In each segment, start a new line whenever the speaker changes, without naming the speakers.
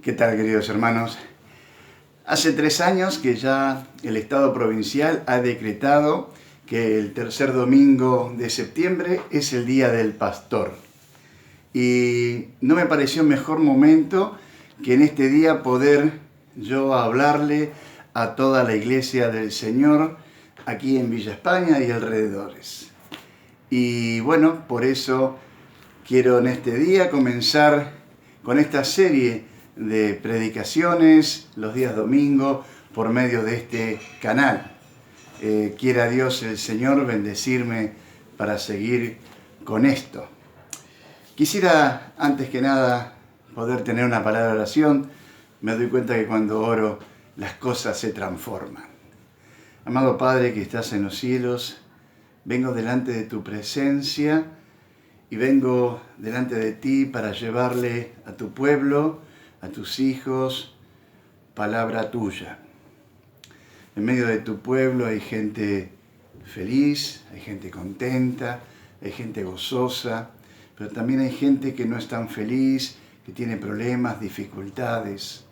¿Qué tal, queridos hermanos? Hace 3 años que ya el Estado provincial ha decretado que el tercer domingo de septiembre es el Día del Pastor. Y no me pareció mejor momento que en este día poder yo hablarle a toda la Iglesia del Señor aquí en Villa España y alrededores. Y bueno, por eso quiero en este día comenzar con esta serie de predicaciones los días domingo por medio de este canal. Quiera Dios el Señor bendecirme para seguir con esto. Quisiera antes que nada poder tener una palabra de oración. Me doy cuenta que cuando oro las cosas se transforman. Amado Padre que estás en los cielos, vengo delante de tu presencia y vengo delante de ti para llevarle a tu pueblo, a tus hijos, palabra tuya. En medio de tu pueblo hay gente feliz, hay gente contenta, hay gente gozosa, pero también hay gente que no es tan feliz, que tiene problemas, dificultades.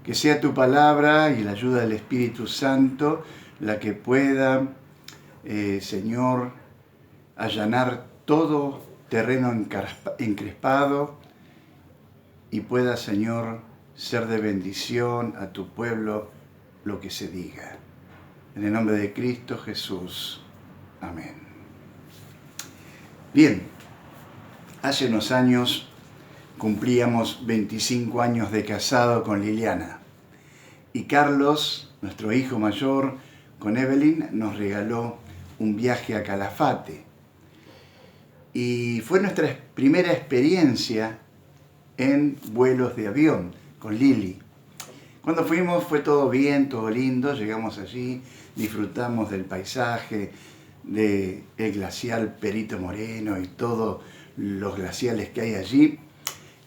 Que sea tu palabra y la ayuda del Espíritu Santo la que pueda, Señor, allanar todo terreno encrespado y pueda, Señor, ser de bendición a tu pueblo lo que se diga. En el nombre de Cristo Jesús. Amén. Bien, hace unos años cumplíamos 25 años de casado con Liliana y Carlos, nuestro hijo mayor, con Evelyn, nos regaló un viaje a Calafate. Y fue nuestra primera experiencia en vuelos de avión con Lili. Cuando fuimos fue todo bien, todo lindo, llegamos allí, disfrutamos del paisaje, del glacial Perito Moreno y todos los glaciales que hay allí.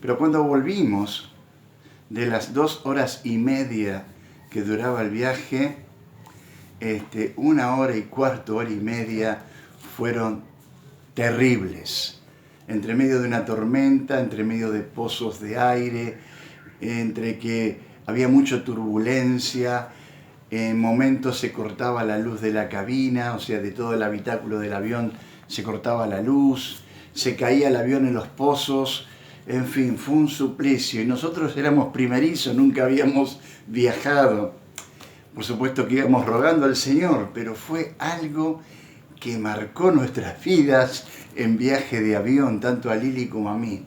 Pero cuando volvimos, de las 2 horas y media que duraba el viaje, 1 hora y cuarto, hora y media fueron terribles. Entre medio de una tormenta, entre medio de pozos de aire, entre que había mucha turbulencia, en momentos se cortaba la luz de la cabina, o sea, de todo el habitáculo del avión se cortaba la luz, se caía el avión en los pozos, en fin, fue un suplicio. Y nosotros éramos primerizos, nunca habíamos viajado. Por supuesto que íbamos rogando al Señor, pero fue algo que marcó nuestras vidas en viaje de avión, tanto a Lili como a mí.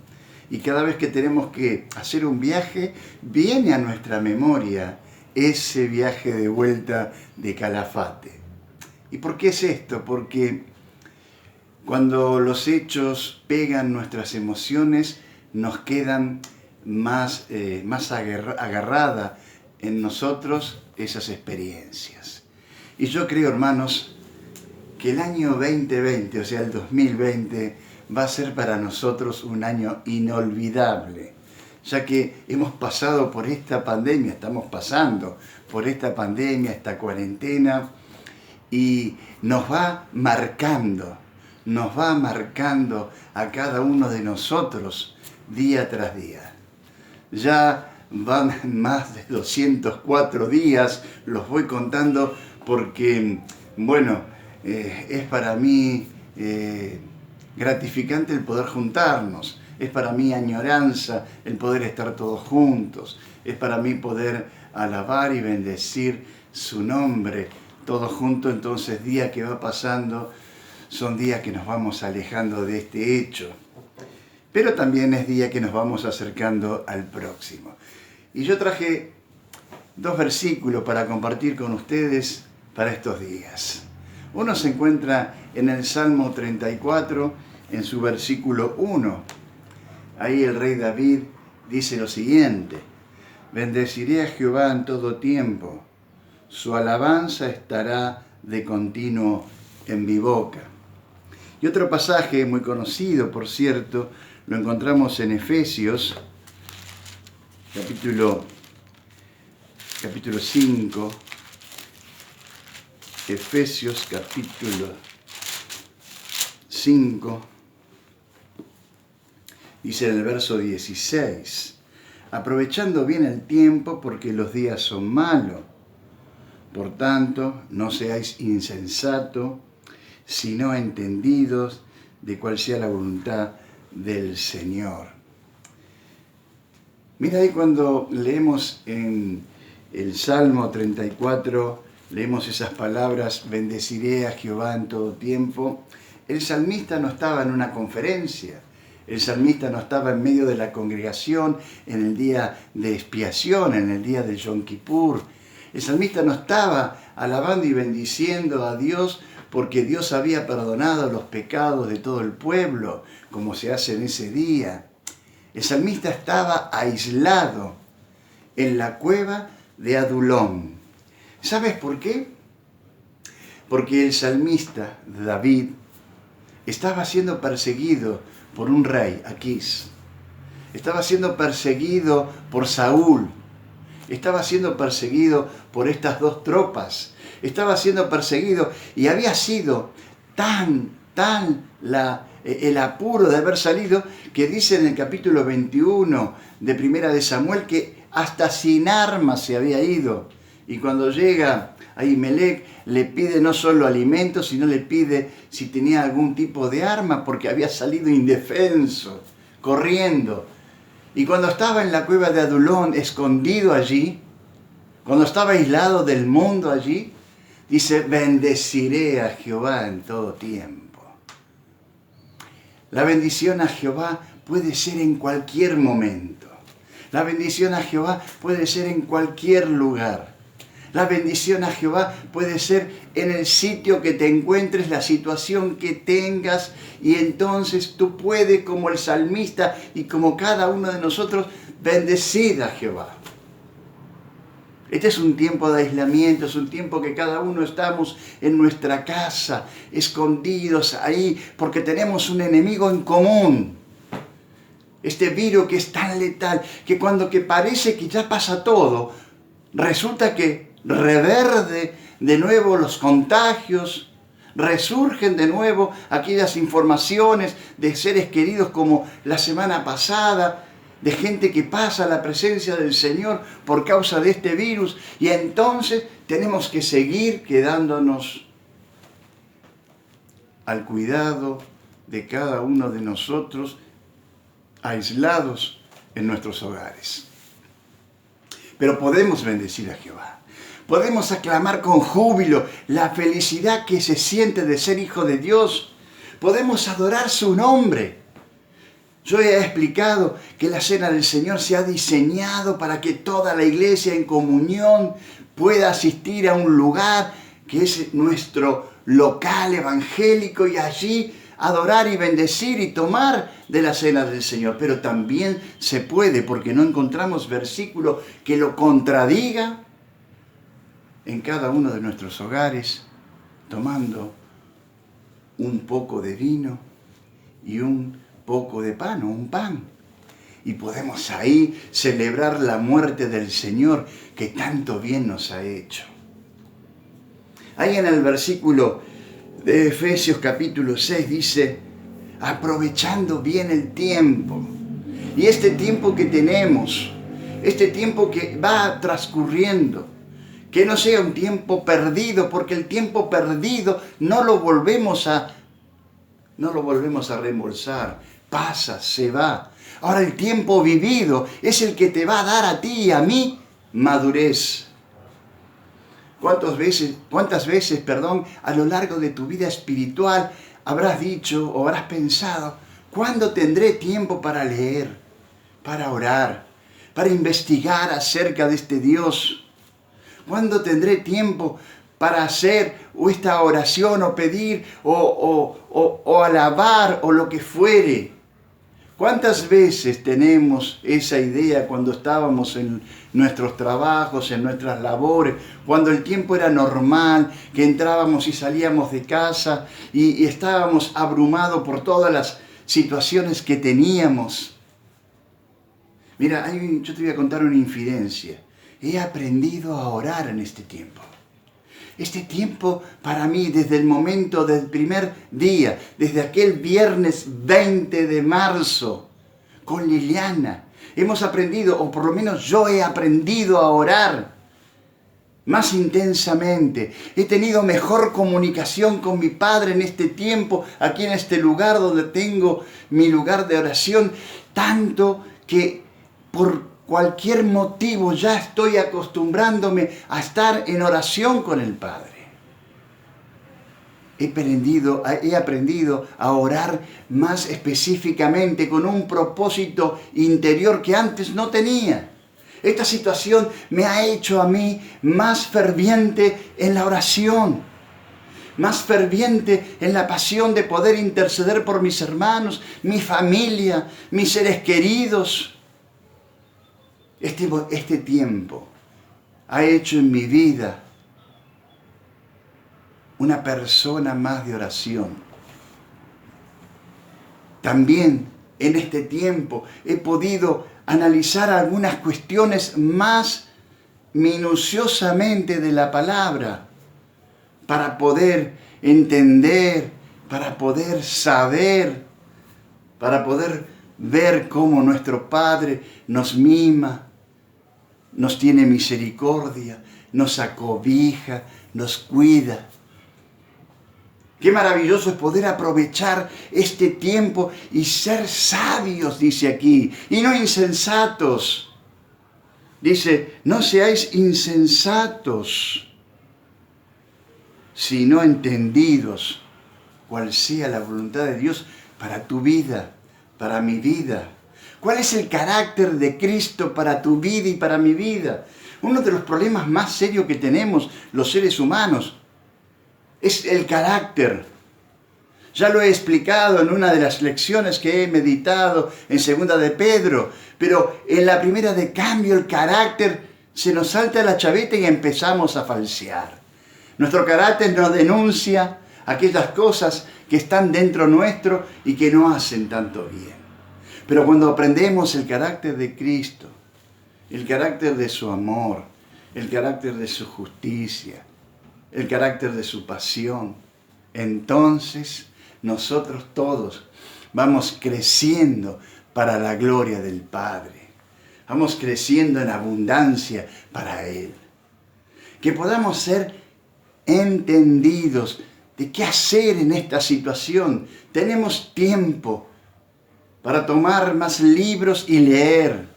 Y cada vez que tenemos que hacer un viaje, viene a nuestra memoria ese viaje de vuelta de Calafate. ¿Y por qué es esto? Porque cuando los hechos pegan nuestras emociones, nos quedan más agarradas en nosotros esas experiencias. Y yo creo, hermanos, que el año 2020, o sea, el 2020, va a ser para nosotros un año inolvidable, ya que hemos pasado por esta pandemia, estamos pasando por esta pandemia, esta cuarentena, y nos va marcando a cada uno de nosotros día tras día. Ya van más de 204 días, los voy contando porque, bueno, es para mí gratificante el poder juntarnos, es para mí añoranza el poder estar todos juntos, es para mí poder alabar y bendecir su nombre todos juntos. Entonces, día que va pasando, son días que nos vamos alejando de este hecho, pero también es día que nos vamos acercando al próximo. Y yo traje 2 versículos para compartir con ustedes para estos días. Uno se encuentra en el Salmo 34, en su versículo 1. Ahí el rey David dice lo siguiente: bendeciré a Jehová en todo tiempo, su alabanza estará de continuo en mi boca. Y otro pasaje muy conocido, por cierto, lo encontramos en Efesios, capítulo 5, Efesios capítulo 5, dice en el verso 16: aprovechando bien el tiempo porque los días son malos. Por tanto, no seáis insensatos, sino entendidos de cuál sea la voluntad del Señor. Mira ahí cuando leemos en el Salmo 34, leemos esas palabras, bendeciré a Jehová en todo tiempo. El salmista no estaba en una conferencia, el salmista no estaba en medio de la congregación en el día de expiación, en el día de Yom Kippur. El salmista no estaba alabando y bendiciendo a Dios porque Dios había perdonado los pecados de todo el pueblo, como se hace en ese día. El salmista estaba aislado en la cueva de Adulón. ¿Sabes por qué? Porque el salmista David estaba siendo perseguido por un rey, Aquís. Estaba siendo perseguido por Saúl. Estaba siendo perseguido por estas dos tropas. Estaba siendo perseguido y había sido tan el apuro de haber salido que dice en el capítulo 21 de Primera de Samuel que hasta sin armas se había ido. Y cuando llega Ahimelech le pide no solo alimentos, sino le pide si tenía algún tipo de arma porque había salido indefenso, corriendo. Y cuando estaba en la cueva de Adulón, escondido allí, cuando estaba aislado del mundo allí, dice, bendeciré a Jehová en todo tiempo. La bendición a Jehová puede ser en cualquier momento. La bendición a Jehová puede ser en cualquier lugar. La bendición a Jehová puede ser en el sitio que te encuentres, la situación que tengas, y entonces tú puedes, como el salmista y como cada uno de nosotros, bendecir a Jehová. Este es un tiempo de aislamiento, es un tiempo que cada uno estamos en nuestra casa, escondidos ahí, porque tenemos un enemigo en común. Este virus que es tan letal, que cuando que parece que ya pasa todo, resulta que reverde de nuevo los contagios, resurgen de nuevo aquellas informaciones de seres queridos como la semana pasada, de gente que pasa a la presencia del Señor por causa de este virus, y entonces tenemos que seguir quedándonos al cuidado de cada uno de nosotros, aislados en nuestros hogares. Pero podemos bendecir a Jehová. Podemos aclamar con júbilo la felicidad que se siente de ser hijo de Dios. Podemos adorar su nombre. Yo he explicado que la Cena del Señor se ha diseñado para que toda la iglesia en comunión pueda asistir a un lugar que es nuestro local evangélico y allí adorar y bendecir y tomar de la Cena del Señor. Pero también se puede, porque no encontramos versículo que lo contradiga, en cada uno de nuestros hogares, tomando un poco de vino y un poco de pan o un pan. Y podemos ahí celebrar la muerte del Señor que tanto bien nos ha hecho. Ahí en el versículo de Efesios capítulo 6 dice, aprovechando bien el tiempo. Y este tiempo que tenemos, este tiempo que va transcurriendo, que no sea un tiempo perdido, porque el tiempo perdido no lo volvemos a reembolsar. Pasa, se va. Ahora el tiempo vivido es el que te va a dar a ti y a mí madurez. ¿Cuántas veces, a lo largo de tu vida espiritual habrás dicho o habrás pensado, ¿cuándo tendré tiempo para leer, para orar, para investigar acerca de este Dios? ¿Cuándo tendré tiempo para hacer esta oración o pedir o alabar o lo que fuere? ¿Cuántas veces tenemos esa idea cuando estábamos en nuestros trabajos, en nuestras labores, cuando el tiempo era normal, que entrábamos y salíamos de casa y estábamos abrumados por todas las situaciones que teníamos? Mira, yo te voy a contar una infidencia. He aprendido a orar en este tiempo. Este tiempo para mí, desde el momento del primer día, desde aquel viernes 20 de marzo, con Liliana, hemos aprendido, o por lo menos yo he aprendido a orar más intensamente. He tenido mejor comunicación con mi Padre en este tiempo, aquí en este lugar donde tengo mi lugar de oración, tanto que por cualquier motivo ya estoy acostumbrándome a estar en oración con el Padre. He aprendido a orar más específicamente con un propósito interior que antes no tenía. Esta situación me ha hecho a mí más ferviente en la oración, más ferviente en la pasión de poder interceder por mis hermanos, mi familia, mis seres queridos. Este tiempo ha hecho en mi vida una persona más de oración. También en este tiempo he podido analizar algunas cuestiones más minuciosamente de la palabra para poder entender, para poder saber, para poder ver cómo nuestro Padre nos mima, nos tiene misericordia, nos acobija, nos cuida. Qué maravilloso es poder aprovechar este tiempo y ser sabios, dice aquí, y no insensatos. Dice, no seáis insensatos, sino entendidos cuál sea la voluntad de Dios para tu vida, para mi vida. ¿Cuál es el carácter de Cristo para tu vida y para mi vida? Uno de los problemas más serios que tenemos los seres humanos es el carácter. Ya lo he explicado en una de las lecciones que he meditado en segunda de Pedro, pero en la primera de cambio el carácter se nos salta la chaveta y empezamos a falsear. Nuestro carácter nos denuncia aquellas cosas que están dentro nuestro y que no hacen tanto bien. Pero cuando aprendemos el carácter de Cristo, el carácter de su amor, el carácter de su justicia, el carácter de su pasión, entonces nosotros todos vamos creciendo para la gloria del Padre. Vamos creciendo en abundancia para Él. Que podamos ser entendidos de qué hacer en esta situación. Tenemos tiempo para tomar más libros y leer.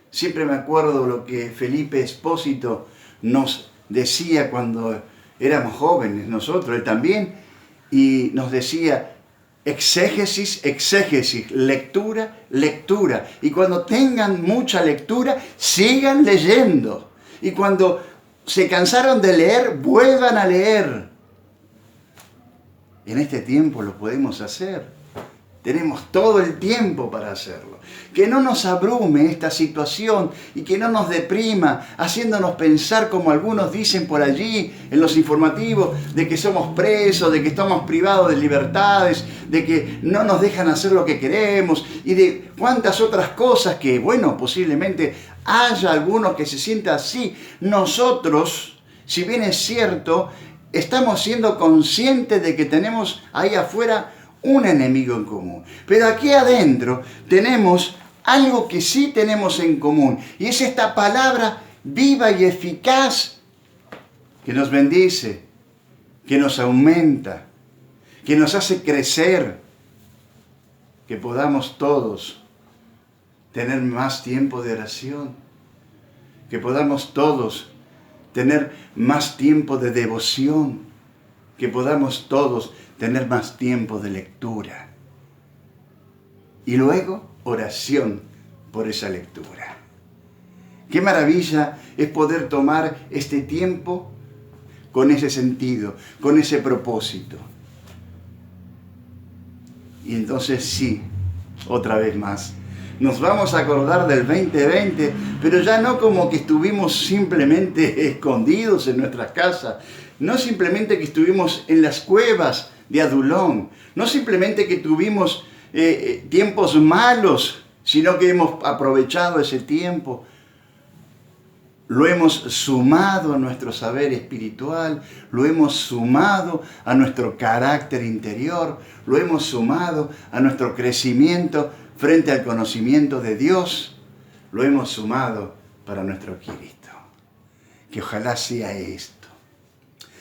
Siempre me acuerdo lo que Felipe Espósito nos decía cuando éramos jóvenes, nosotros, él también, y nos decía exégesis, exégesis, lectura, lectura. Y cuando tengan mucha lectura, sigan leyendo. Y cuando se cansaron de leer, vuelvan a leer. En este tiempo lo podemos hacer. Tenemos todo el tiempo para hacerlo. Que no nos abrume esta situación y que no nos deprima, haciéndonos pensar, como algunos dicen por allí en los informativos, de que somos presos, de que estamos privados de libertades, de que no nos dejan hacer lo que queremos y de cuántas otras cosas que, bueno, posiblemente haya algunos que se sienta así. Nosotros, si bien es cierto, estamos siendo conscientes de que tenemos ahí afuera un enemigo en común. Pero aquí adentro tenemos algo que sí tenemos en común. Y es esta palabra viva y eficaz que nos bendice, que nos aumenta, que nos hace crecer. Que podamos todos tener más tiempo de oración. Que podamos todos tener más tiempo de devoción. Que podamos todos tener más tiempo de lectura. Y luego, oración por esa lectura. Qué maravilla es poder tomar este tiempo con ese sentido, con ese propósito. Y entonces sí, otra vez más, nos vamos a acordar del 2020, pero ya no como que estuvimos simplemente escondidos en nuestras casas, no simplemente que estuvimos en las cuevas de Adulón, no simplemente que tuvimos tiempos malos, sino que hemos aprovechado ese tiempo, lo hemos sumado a nuestro saber espiritual, lo hemos sumado a nuestro carácter interior, lo hemos sumado a nuestro crecimiento frente al conocimiento de Dios. lo hemos sumado para nuestro Cristo. Que ojalá sea esto.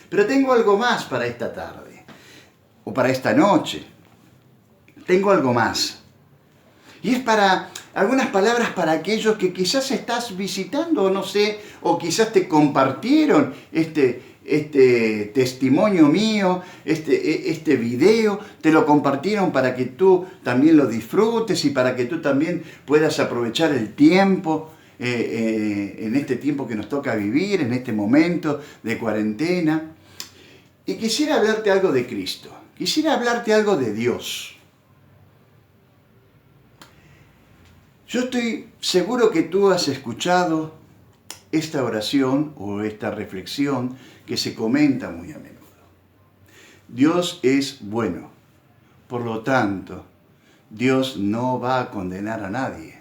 Pero tengo algo más para esta tarde, o para esta noche. Tengo algo más. Y es para algunas palabras para aquellos que quizás estás visitando, o no sé, o quizás te compartieron este testimonio mío, este video, te lo compartieron para que tú también lo disfrutes y para que tú también puedas aprovechar el tiempo, en este tiempo que nos toca vivir, en este momento de cuarentena. Y quisiera hablarte algo de Cristo, quisiera hablarte algo de Dios. Yo estoy seguro que tú has escuchado esta oración o esta reflexión que se comenta muy a menudo. Dios es bueno, por lo tanto, Dios no va a condenar a nadie.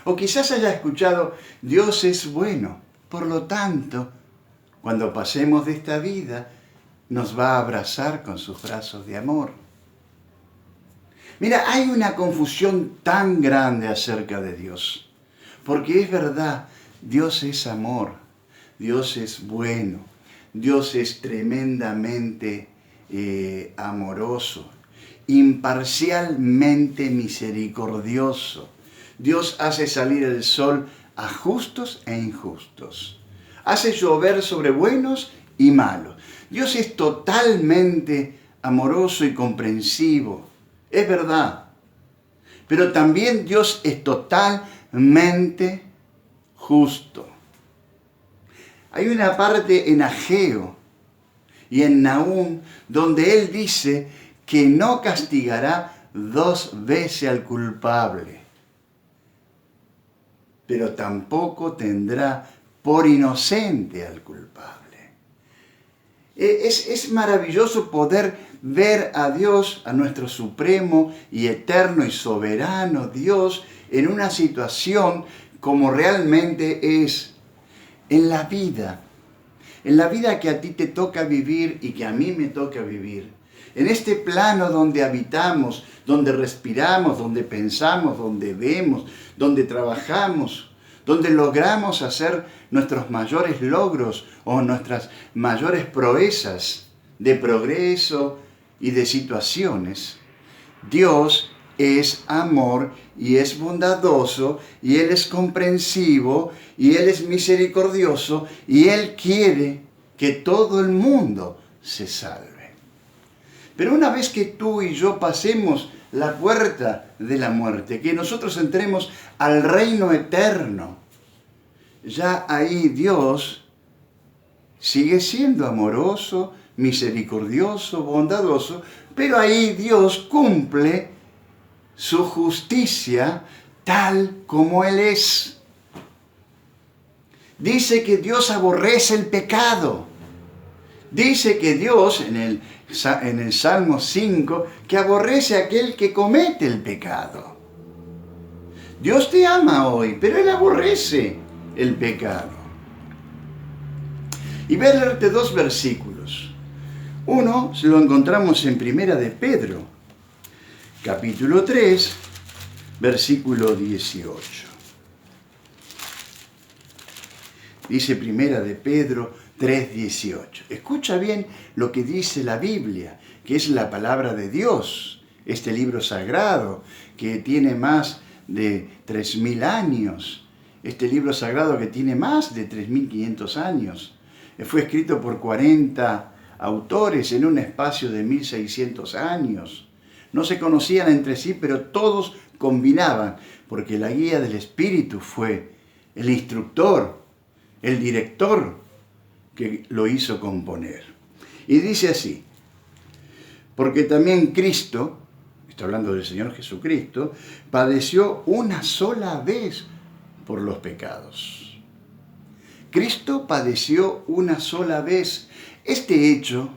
O quizás hayas escuchado, Dios es bueno, por lo tanto, cuando pasemos de esta vida, nos va a abrazar con sus brazos de amor. Mira, hay una confusión tan grande acerca de Dios, porque es verdad, Dios es amor, Dios es bueno, Dios es tremendamente amoroso, imparcialmente misericordioso. Dios hace salir el sol a justos e injustos, hace llover sobre buenos y malos. Dios es totalmente amoroso y comprensivo. Es verdad, pero también Dios es totalmente justo. Hay una parte en Ageo y en Nahum donde Él dice que no castigará 2 veces al culpable, pero tampoco tendrá por inocente al culpable. Es maravilloso poder ver a Dios, a nuestro supremo y eterno y soberano Dios, en una situación como realmente es en la vida que a ti te toca vivir y que a mí me toca vivir. En este plano donde habitamos, donde respiramos, donde pensamos, donde vemos, donde trabajamos, donde logramos hacer nuestros mayores logros o nuestras mayores proezas de progreso y de situaciones. Dios es amor y es bondadoso y Él es comprensivo y Él es misericordioso y Él quiere que todo el mundo se salve. Pero una vez que tú y yo pasemos la puerta de la muerte, que nosotros entremos al reino eterno, ya ahí Dios sigue siendo amoroso, misericordioso, bondadoso, pero ahí Dios cumple su justicia tal como Él es. Dice que Dios aborrece el pecado. Dice que Dios, en el Salmo 5, que aborrece a aquel que comete el pecado. Dios te ama hoy, pero Él aborrece el pecado. Y voy a leerte 2 versículos. Uno lo encontramos en Primera de Pedro, capítulo 3, versículo 18. Dice Primera de Pedro 3:18. Escucha bien lo que dice la Biblia, que es la palabra de Dios, este libro sagrado que tiene más de 3.000 años, este libro sagrado que tiene más de 3.500 años. Fue escrito por 40 autores en un espacio de 1.600 años. No se conocían entre sí, pero todos combinaban, porque la guía del Espíritu fue el instructor, el director que lo hizo componer. Y dice así: porque también Cristo, está hablando del Señor Jesucristo, padeció una sola vez por los pecados. Cristo padeció una sola vez. Este hecho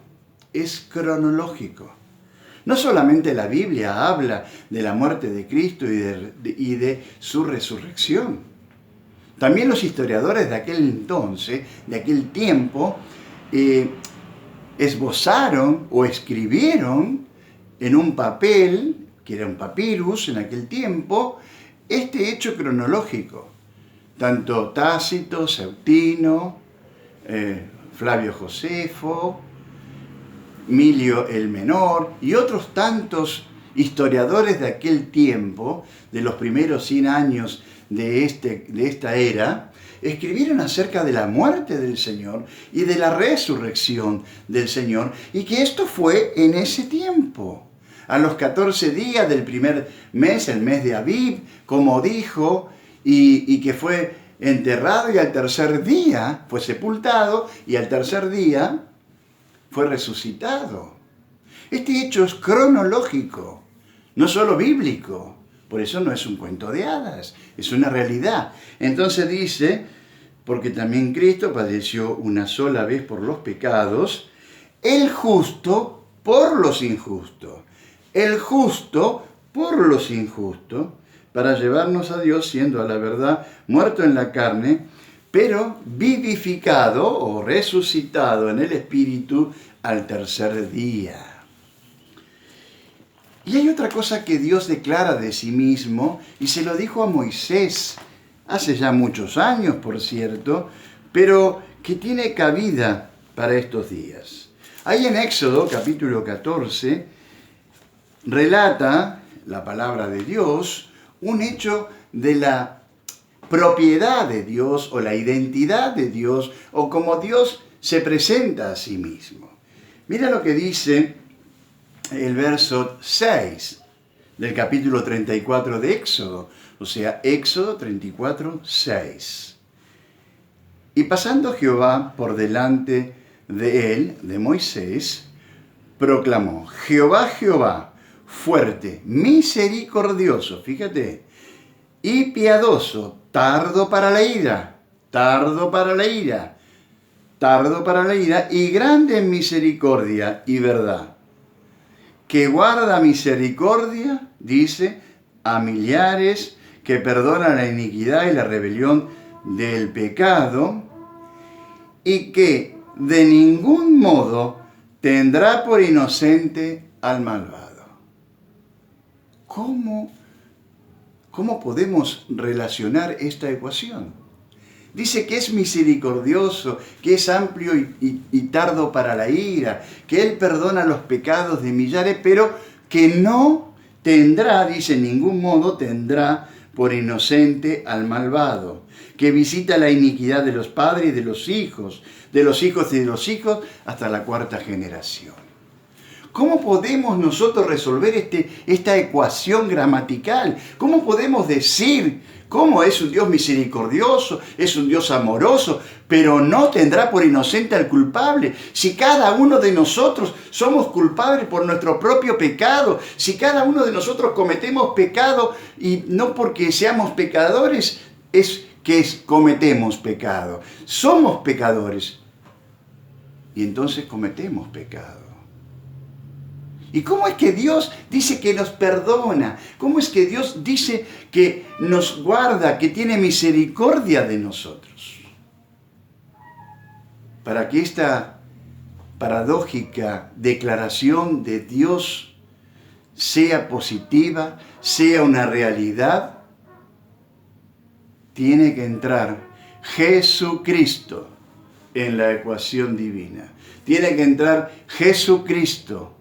es cronológico. No solamente la Biblia habla de la muerte de Cristo y de su resurrección. También los historiadores de aquel entonces, de aquel tiempo, esbozaron o escribieron en un papel, que era un papyrus en aquel tiempo, este hecho cronológico. Tanto Tácito, Seutino, Flavio Josefo, Milio el Menor y otros tantos historiadores de aquel tiempo, de los primeros 100 años de esta era, escribieron acerca de la muerte del Señor y de la resurrección del Señor, y que esto fue en ese tiempo, a los 14 días del primer mes, el mes de Abib, como dijo, y que fue enterrado y al tercer día fue sepultado y al tercer día fue resucitado. Este hecho es cronológico, no solo bíblico. Por eso no es un cuento de hadas, es una realidad. Entonces dice, porque también Cristo padeció una sola vez por los pecados, el justo por los injustos. El justo por los injustos, para llevarnos a Dios, siendo a la verdad muerto en la carne, pero vivificado o resucitado en el Espíritu al tercer día. Y hay otra cosa que Dios declara de sí mismo, y se lo dijo a Moisés, hace ya muchos años, por cierto, pero que tiene cabida para estos días. Ahí en Éxodo, capítulo 14, relata la palabra de Dios, un hecho de la propiedad de Dios, o la identidad de Dios, o como Dios se presenta a sí mismo. Mira lo que dice el verso 6 del capítulo 34 de Éxodo, o sea, Éxodo 34, 6. Y pasando Jehová por delante de él, de Moisés, proclamó: Jehová, Jehová, fuerte, misericordioso, fíjate, y piadoso, tardo para la ira, tardo para la ira, tardo para la ira, y grande en misericordia y verdad, que guarda misericordia, dice, a millares, que perdona la iniquidad y la rebelión del pecado, y que de ningún modo tendrá por inocente al malvado. ¿Cómo podemos relacionar esta ecuación? Dice que es misericordioso, que es amplio y tardo para la ira, que Él perdona los pecados de millares, pero que no tendrá, dice, en ningún modo tendrá por inocente al malvado, que visita la iniquidad de los padres y de los hijos y de los hijos hasta la cuarta generación. ¿Cómo podemos nosotros resolver esta ecuación gramatical? ¿Cómo podemos decir cómo es un Dios misericordioso, es un Dios amoroso, pero no tendrá por inocente al culpable? Si cada uno de nosotros somos culpables por nuestro propio pecado, si cada uno de nosotros cometemos pecado, y no porque seamos pecadores es que cometemos pecado. Somos pecadores y entonces cometemos pecado. ¿Y cómo es que Dios dice que nos perdona? ¿Cómo es que Dios dice que nos guarda, que tiene misericordia de nosotros? Para que esta paradójica declaración de Dios sea positiva, sea una realidad, tiene que entrar Jesucristo en la ecuación divina. Tiene que entrar Jesucristo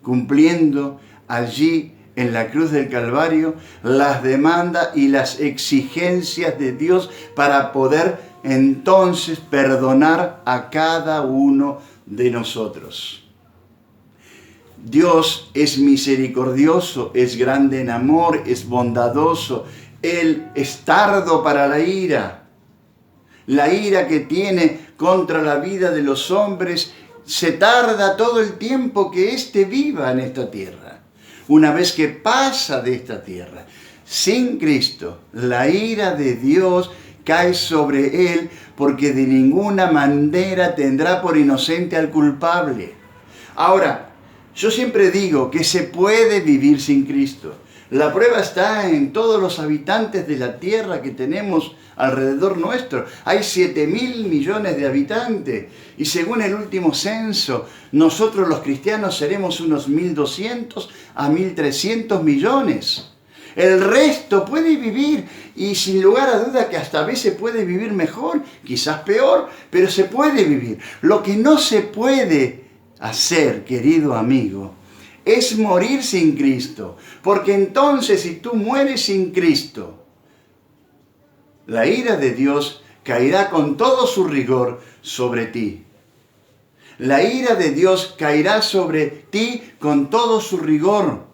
cumpliendo allí en la cruz del Calvario las demandas y las exigencias de Dios para poder entonces perdonar a cada uno de nosotros. Dios es misericordioso, es grande en amor, es bondadoso. Él es tardo para la ira. La ira que tiene contra la vida de los hombres se tarda todo el tiempo que éste viva en esta tierra. Una vez que pasa de esta tierra, sin Cristo, la ira de Dios cae sobre él, porque de ninguna manera tendrá por inocente al culpable. Ahora, yo siempre digo que se puede vivir sin Cristo. La prueba está en todos los habitantes de la tierra que tenemos alrededor nuestro. Hay 7.000 millones de habitantes y según el último censo, nosotros los cristianos seremos unos 1.200 a 1.300 millones. El resto puede vivir, y sin lugar a duda que hasta a veces puede vivir mejor, quizás peor, pero se puede vivir. Lo que no se puede hacer, querido amigo, es morir sin Cristo. Porque entonces, si tú mueres sin Cristo, la ira de Dios caerá con todo su rigor sobre ti. La ira de Dios caerá sobre ti con todo su rigor.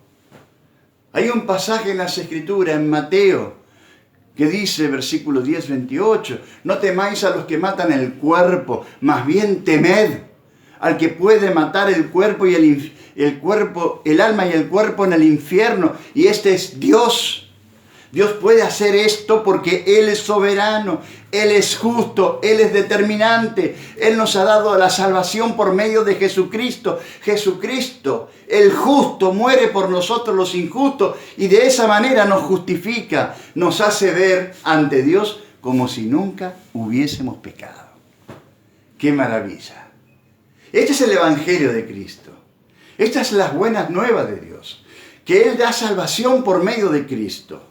Hay un pasaje en las Escrituras, en Mateo, que dice, versículo 10, 28, no temáis a los que matan el cuerpo, más bien temed al que puede matar el cuerpo y el alma y el cuerpo en el infierno, y este es Dios. Dios puede hacer esto porque Él es soberano, Él es justo, Él es determinante. Él nos ha dado la salvación por medio de Jesucristo. Jesucristo, el justo, muere por nosotros los injustos y de esa manera nos justifica, nos hace ver ante Dios como si nunca hubiésemos pecado. ¡Qué maravilla! Este es el Evangelio de Cristo. Estas son las buenas nuevas de Dios, que Él da salvación por medio de Cristo.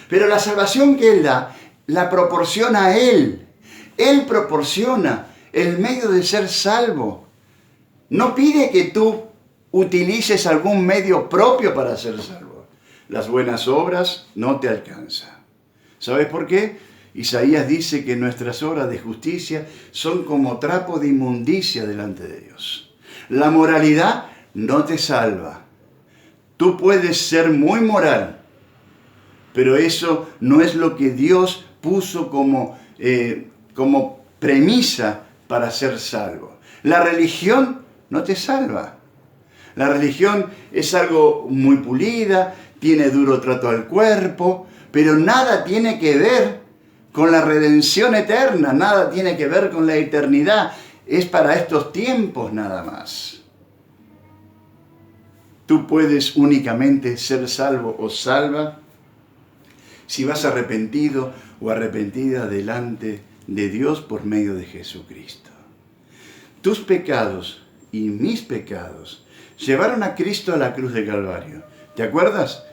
Pero la salvación que Él da, la proporciona a Él. Él proporciona el medio de ser salvo. No pide que tú utilices algún medio propio para ser salvo. Las buenas obras no te alcanzan. ¿Sabes por qué? Isaías dice que nuestras obras de justicia son como trapo de inmundicia delante de Dios. La moralidad no te salva. Tú puedes ser muy moral, pero eso no es lo que Dios puso como premisa para ser salvo. La religión no te salva. La religión es algo muy pulida, tiene duro trato al cuerpo, pero nada tiene que ver con la redención eterna, nada tiene que ver con la eternidad. Es para estos tiempos nada más. Tú puedes únicamente ser salvo o salva si vas arrepentido o arrepentida delante de Dios por medio de Jesucristo. Tus pecados y mis pecados llevaron a Cristo a la cruz de Calvario. ¿Te acuerdas?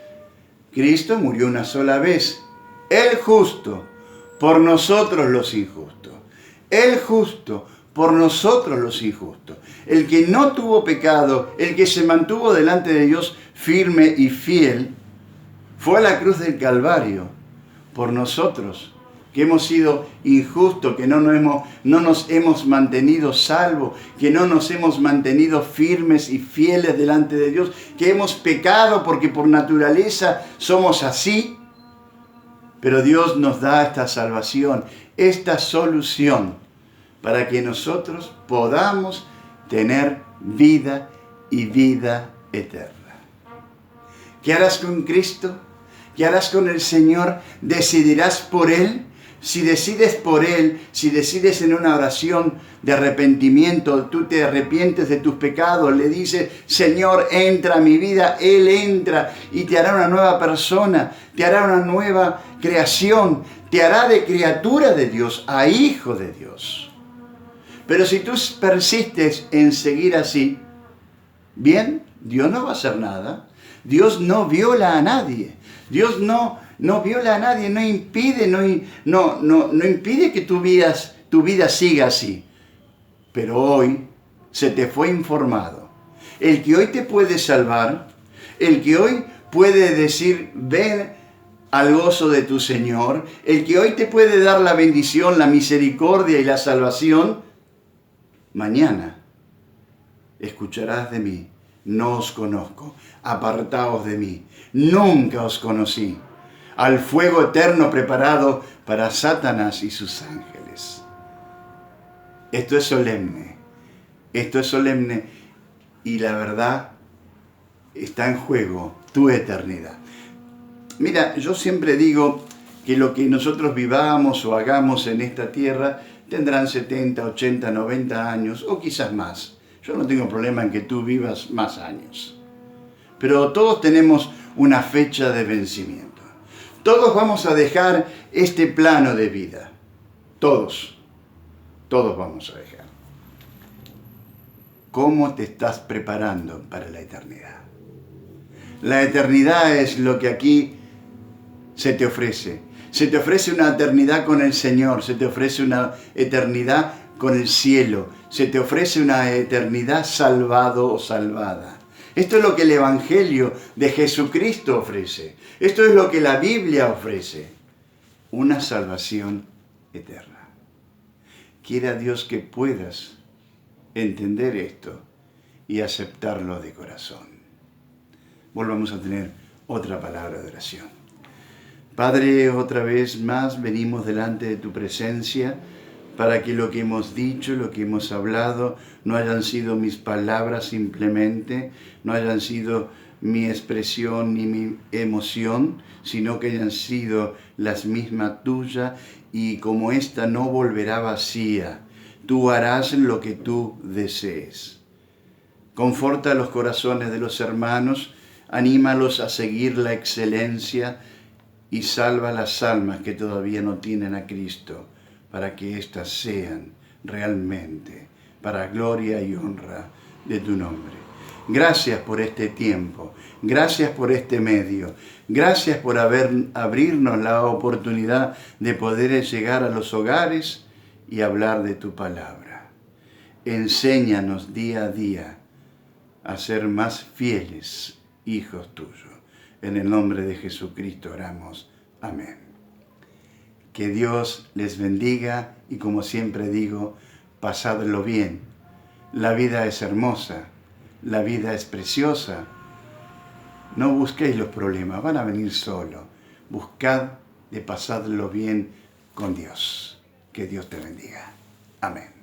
Cristo murió una sola vez. El justo por nosotros los injustos. El justo por nosotros los injustos. El que no tuvo pecado, el que se mantuvo delante de Dios firme y fiel, fue a la cruz del Calvario por nosotros, que hemos sido injustos, que no nos hemos mantenido salvos, que no nos hemos mantenido firmes y fieles delante de Dios, que hemos pecado porque por naturaleza somos así. Pero Dios nos da esta salvación, esta solución, para que nosotros podamos tener vida y vida eterna. ¿Qué harás con Cristo? ¿Qué harás con el Señor? ¿Decidirás por Él? Si decides por Él, si decides en una oración de arrepentimiento, tú te arrepientes de tus pecados, le dices, Señor, entra a mi vida, Él entra y te hará una nueva persona, te hará una nueva creación, te hará de criatura de Dios a hijo de Dios. Pero si tú persistes en seguir así, bien, Dios no va a hacer nada. Dios no viola a nadie. Dios no viola a nadie, no impide que tu vida siga así. Pero hoy se te fue informado. El que hoy te puede salvar, el que hoy puede decir, ven al gozo de tu Señor, el que hoy te puede dar la bendición, la misericordia y la salvación, mañana escucharás de mí. No os conozco, apartaos de mí, nunca os conocí, al fuego eterno preparado para Satanás y sus ángeles. Esto es solemne y la verdad está en juego tu eternidad. Mira, yo siempre digo que lo que nosotros vivamos o hagamos en esta tierra tendrán 70, 80, 90 años o quizás más. Yo no tengo problema en que tú vivas más años. Pero todos tenemos una fecha de vencimiento. Todos vamos a dejar este plano de vida. Todos vamos a dejar. ¿Cómo te estás preparando para la eternidad? La eternidad es lo que aquí se te ofrece. Se te ofrece una eternidad con el Señor, se te ofrece una eternidad con el cielo, se te ofrece una eternidad salvado o salvada. Esto es lo que el Evangelio de Jesucristo ofrece. Esto es lo que la Biblia ofrece. Una salvación eterna. Quiera Dios que puedas entender esto y aceptarlo de corazón. Volvamos a tener otra palabra de oración. Padre, otra vez más venimos delante de tu presencia para que lo que hemos dicho, lo que hemos hablado, no hayan sido mis palabras simplemente, no hayan sido mi expresión ni mi emoción, sino que hayan sido las mismas tuyas, y como esta no volverá vacía, tú harás lo que tú desees. Conforta los corazones de los hermanos, anímalos a seguir la excelencia y salva las almas que todavía no tienen a Cristo, para que éstas sean realmente para gloria y honra de tu nombre. Gracias por este tiempo, gracias por este medio, gracias por abrirnos la oportunidad de poder llegar a los hogares y hablar de tu palabra. Enséñanos día a día a ser más fieles hijos tuyos. En el nombre de Jesucristo oramos. Amén. Que Dios les bendiga y, como siempre digo, pasadlo bien. La vida es hermosa, la vida es preciosa. No busquéis los problemas, van a venir solos. Buscad de pasadlo bien con Dios. Que Dios te bendiga. Amén.